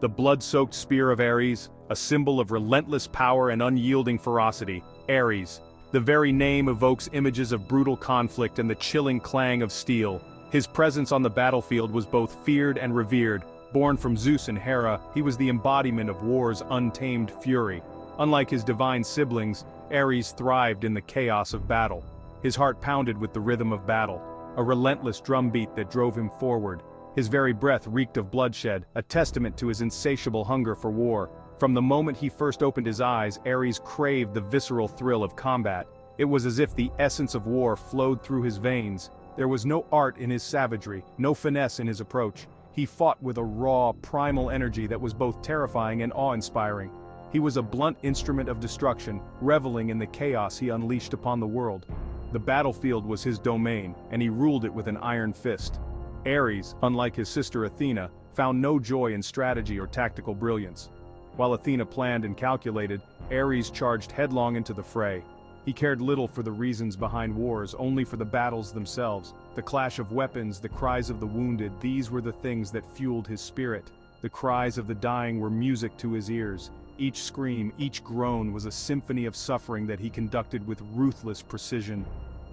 The blood-soaked spear of Ares, a symbol of relentless power and unyielding ferocity. Ares. The very name evokes images of brutal conflict and the chilling clang of steel. His presence on the battlefield was both feared and revered. Born from Zeus and Hera, he was the embodiment of war's untamed fury. Unlike his divine siblings, Ares thrived in the chaos of battle. His heart pounded with the rhythm of battle, a relentless drumbeat that drove him forward. His very breath reeked of bloodshed, a testament to his insatiable hunger for war. From the moment he first opened his eyes, Ares craved the visceral thrill of combat. It was as if the essence of war flowed through his veins. There was no art in his savagery, no finesse in his approach. He fought with a raw, primal energy that was both terrifying and awe-inspiring. He was a blunt instrument of destruction, reveling in the chaos he unleashed upon the world. The battlefield was his domain, and he ruled it with an iron fist. Ares, unlike his sister Athena, found no joy in strategy or tactical brilliance. While Athena planned and calculated, Ares charged headlong into the fray. He cared little for the reasons behind wars, only for the battles themselves. The clash of weapons, the cries of the wounded, these were the things that fueled his spirit. The cries of the dying were music to his ears. Each scream, each groan was a symphony of suffering that he conducted with ruthless precision.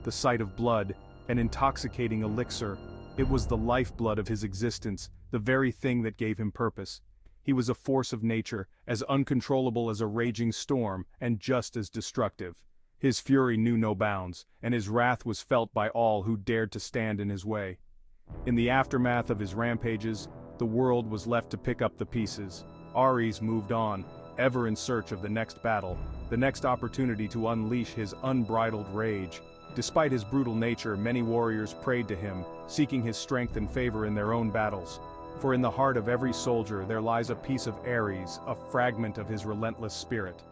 The sight of blood, an intoxicating elixir, it was the lifeblood of his existence, the very thing that gave him purpose. He was a force of nature, as uncontrollable as a raging storm, and just as destructive. His fury knew no bounds, and his wrath was felt by all who dared to stand in his way. In the aftermath of his rampages, the world was left to pick up the pieces. Ares moved on, ever in search of the next battle, the next opportunity to unleash his unbridled rage. Despite his brutal nature, many warriors prayed to him, seeking his strength and favor in their own battles. For in the heart of every soldier there lies a piece of Ares, a fragment of his relentless spirit.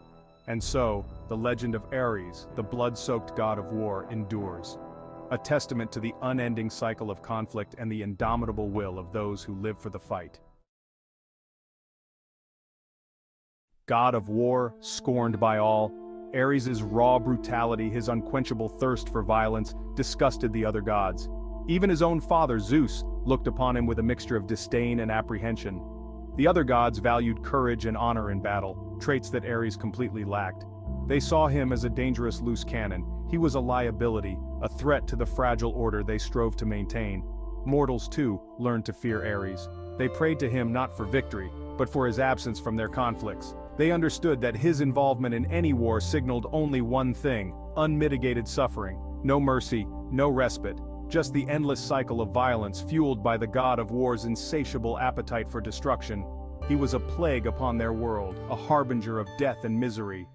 And so, the legend of Ares, the blood-soaked god of war, endures. A testament to the unending cycle of conflict and the indomitable will of those who live for the fight. God of war, scorned by all, Ares' raw brutality, his unquenchable thirst for violence, disgusted the other gods. Even his own father, Zeus, looked upon him with a mixture of disdain and apprehension. The other gods valued courage and honor in battle, traits that Ares completely lacked. They saw him as a dangerous loose cannon. He was a liability, a threat to the fragile order they strove to maintain. Mortals, too, learned to fear Ares. They prayed to him not for victory, but for his absence from their conflicts. They understood that his involvement in any war signaled only one thing: unmitigated suffering. No mercy, no respite, just the endless cycle of violence fueled by the god of war's insatiable appetite for destruction. He was a plague upon their world, a harbinger of death and misery.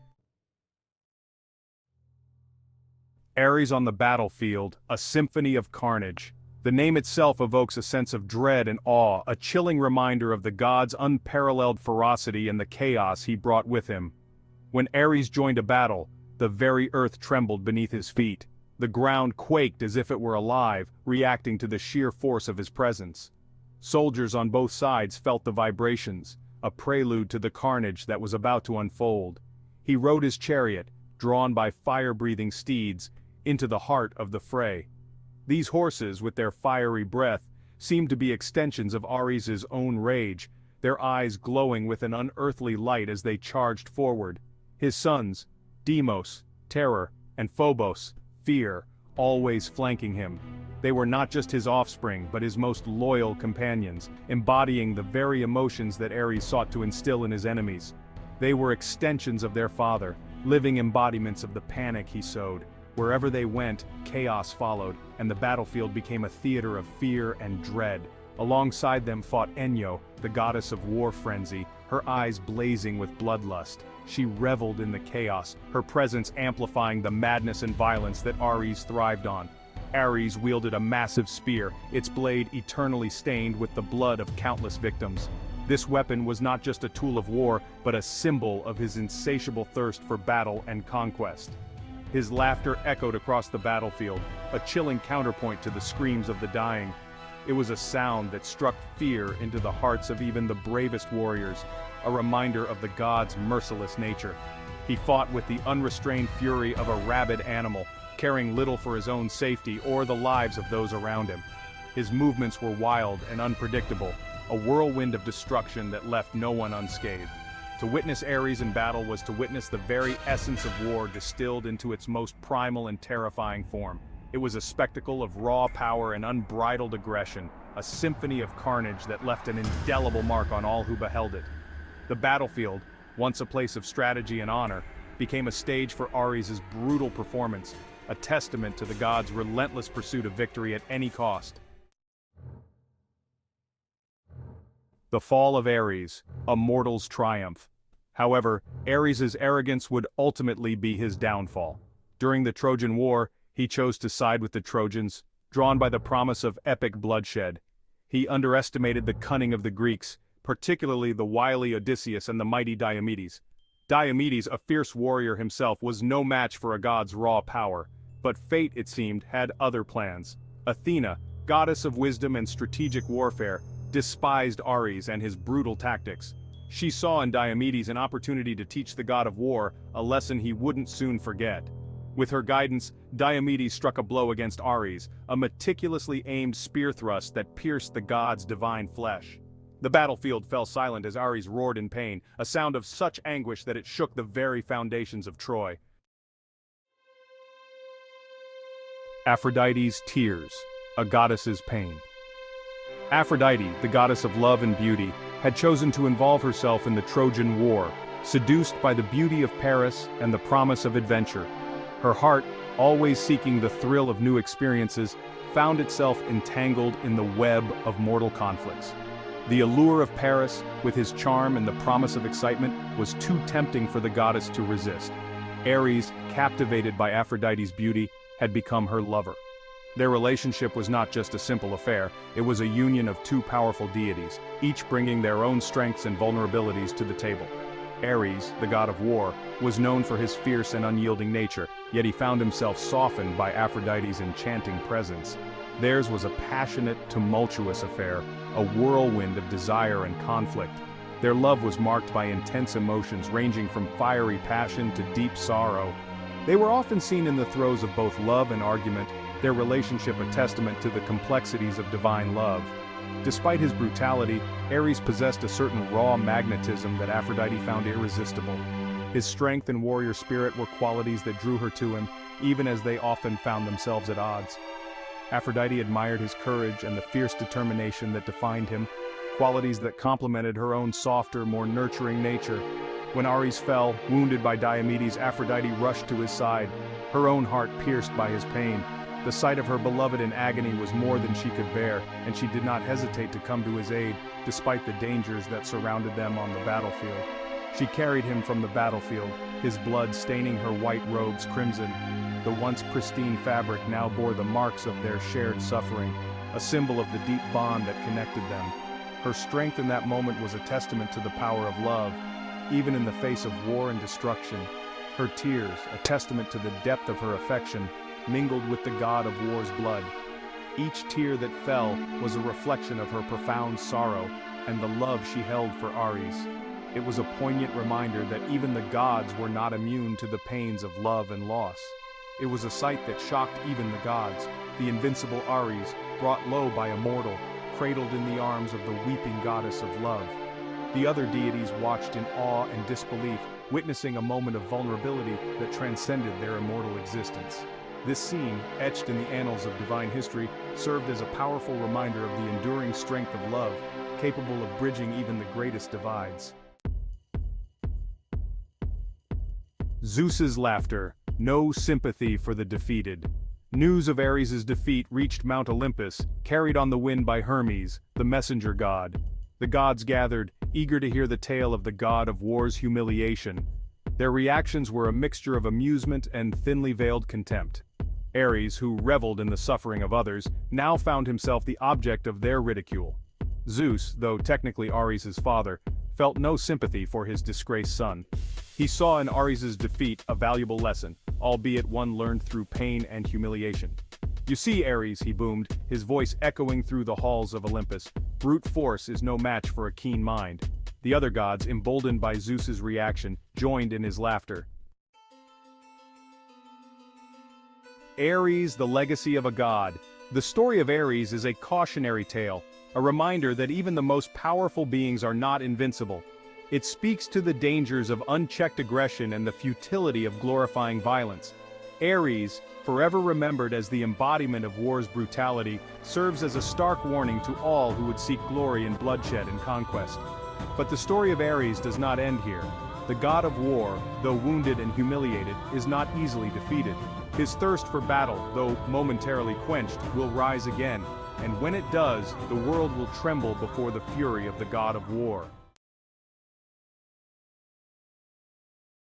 Ares on the battlefield, a symphony of carnage. The name itself evokes a sense of dread and awe, a chilling reminder of the god's unparalleled ferocity and the chaos he brought with him. When Ares joined a battle, the very earth trembled beneath his feet. The ground quaked as if it were alive, reacting to the sheer force of his presence. Soldiers on both sides felt the vibrations, a prelude to the carnage that was about to unfold. He rode his chariot, drawn by fire-breathing steeds, into the heart of the fray. These horses, with their fiery breath, seemed to be extensions of Ares' own rage, their eyes glowing with an unearthly light as they charged forward. His sons, Deimos, Terror, and Phobos, Fear, always flanking him. They were not just his offspring, but his most loyal companions, embodying the very emotions that Ares sought to instill in his enemies. They were extensions of their father, living embodiments of the panic he sowed. Wherever they went, chaos followed, and the battlefield became a theater of fear and dread. Alongside them fought Enyo, the goddess of war frenzy, her eyes blazing with bloodlust. She reveled in the chaos, her presence amplifying the madness and violence that Ares thrived on. Ares wielded a massive spear, its blade eternally stained with the blood of countless victims. This weapon was not just a tool of war, but a symbol of his insatiable thirst for battle and conquest. His laughter echoed across the battlefield, a chilling counterpoint to the screams of the dying. It was a sound that struck fear into the hearts of even the bravest warriors, a reminder of the god's merciless nature. He fought with the unrestrained fury of a rabid animal, caring little for his own safety or the lives of those around him. His movements were wild and unpredictable, a whirlwind of destruction that left no one unscathed. To witness Ares in battle was to witness the very essence of war distilled into its most primal and terrifying form. It was a spectacle of raw power and unbridled aggression, a symphony of carnage that left an indelible mark on all who beheld it. The battlefield, once a place of strategy and honor, became a stage for Ares' brutal performance, a testament to the god's relentless pursuit of victory at any cost. The fall of Ares, a mortal's triumph. However, Ares' arrogance would ultimately be his downfall. During the Trojan War, he chose to side with the Trojans, drawn by the promise of epic bloodshed. He underestimated the cunning of the Greeks, particularly the wily Odysseus and the mighty Diomedes. Diomedes, a fierce warrior himself, was no match for a god's raw power, but fate, it seemed, had other plans. Athena, goddess of wisdom and strategic warfare, despised Ares and his brutal tactics. She saw in Diomedes an opportunity to teach the god of war a lesson he wouldn't soon forget. With her guidance, Diomedes struck a blow against Ares, a meticulously aimed spear thrust that pierced the god's divine flesh. The battlefield fell silent as Ares roared in pain, a sound of such anguish that it shook the very foundations of Troy. Aphrodite's tears, a goddess's pain. Aphrodite, the goddess of love and beauty, had chosen to involve herself in the Trojan War, seduced by the beauty of Paris and the promise of adventure. Her heart, always seeking the thrill of new experiences, found itself entangled in the web of mortal conflicts. The allure of Paris, with his charm and the promise of excitement, was too tempting for the goddess to resist. Ares, captivated by Aphrodite's beauty, had become her lover. Their relationship was not just a simple affair, it was a union of two powerful deities, each bringing their own strengths and vulnerabilities to the table. Ares, the god of war, was known for his fierce and unyielding nature, yet he found himself softened by Aphrodite's enchanting presence. Theirs was a passionate, tumultuous affair, a whirlwind of desire and conflict. Their love was marked by intense emotions ranging from fiery passion to deep sorrow. They were often seen in the throes of both love and argument, their relationship a testament to the complexities of divine love. Despite his brutality, Ares possessed a certain raw magnetism that Aphrodite found irresistible. His strength and warrior spirit were qualities that drew her to him, even as they often found themselves at odds. Aphrodite admired his courage and the fierce determination that defined him, qualities that complemented her own softer, more nurturing nature. When Ares fell, wounded by Diomedes, Aphrodite rushed to his side, her own heart pierced by his pain. The sight of her beloved in agony was more than she could bear, and she did not hesitate to come to his aid, despite the dangers that surrounded them on the battlefield. She carried him from the battlefield, his blood staining her white robes crimson. The once pristine fabric now bore the marks of their shared suffering, a symbol of the deep bond that connected them. Her strength in that moment was a testament to the power of love, even in the face of war and destruction. Her tears, a testament to the depth of her affection, mingled with the god of war's blood. Each tear that fell was a reflection of her profound sorrow and the love she held for Ares. It was a poignant reminder that even the gods were not immune to the pains of love and loss. It was a sight that shocked even the gods, the invincible Ares, brought low by a mortal, cradled in the arms of the weeping goddess of love. The other deities watched in awe and disbelief, witnessing a moment of vulnerability that transcended their immortal existence. This scene, etched in the annals of divine history, served as a powerful reminder of the enduring strength of love, capable of bridging even the greatest divides. Zeus's laughter, no sympathy for the defeated. News of Ares' defeat reached Mount Olympus, carried on the wind by Hermes, the messenger god. The gods gathered, eager to hear the tale of the god of war's humiliation. Their reactions were a mixture of amusement and thinly veiled contempt. Ares, who reveled in the suffering of others, now found himself the object of their ridicule. Zeus, though technically Ares' father, felt no sympathy for his disgraced son. He saw in Ares' defeat a valuable lesson, albeit one learned through pain and humiliation. "You see, Ares," he boomed, his voice echoing through the halls of Olympus, "brute force is no match for a keen mind." The other gods, emboldened by Zeus's reaction, joined in his laughter. Ares, the legacy of a god, The story of Ares is a cautionary tale, a reminder that even the most powerful beings are not invincible. It speaks to the dangers of unchecked aggression and the futility of glorifying violence. Ares, forever remembered as the embodiment of war's brutality, serves as a stark warning to all who would seek glory in bloodshed and conquest. But the story of Ares does not end here. The god of war, though wounded and humiliated, is not easily defeated. His thirst for battle, though momentarily quenched, will rise again, and when it does, the world will tremble before the fury of the god of war.